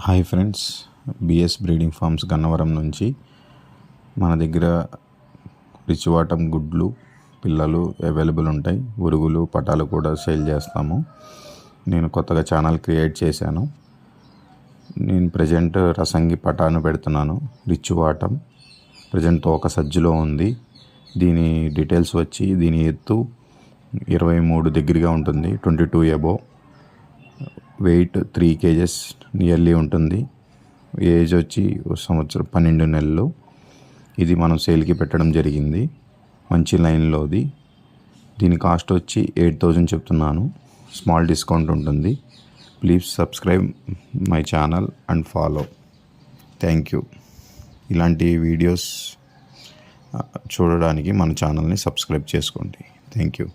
Hi friends, BS breeding farms Gannavaram నుంచి మన దగ్గర రిచ్ వాటం గుడ్లు పిల్లలు అవైలబుల్ ఉంటాయి. ఉరుగులు పటాలు కూడా సేల్ చేస్తాము. నేను కొత్తగా ఛానల్ క్రియేట్ చేశాను. నేను ప్రజెంట్ రసంగి పటాను పెడుతున్నాను. రిచ్ వాటం ప్రజెంట్ తోక సజ్జులో ఉంది. దీని డీటెయిల్స్ వచ్చి దీని ఎత్తు 23 దగ్గరగా ఉంటుంది, 22 అబోవ్. వెయిట్ 3 kgs నియర్లీ ఉంటుంది. ఏజ్ వచ్చి 1 సంవత్సరం 12 నెలలు. ఇది మనం సేల్కి పెట్టడం జరిగింది. మంచి లైన్లోది. దీని కాస్ట్ వచ్చి 8,000 చెప్తున్నాను. స్మాల్ డిస్కౌంట్ ఉంటుంది. Please subscribe my channel and follow. Thank you. ఇలాంటి వీడియోస్ చూడడానికి మన ఛానల్ని సబ్స్క్రైబ్ చేసుకోండి. Thank you.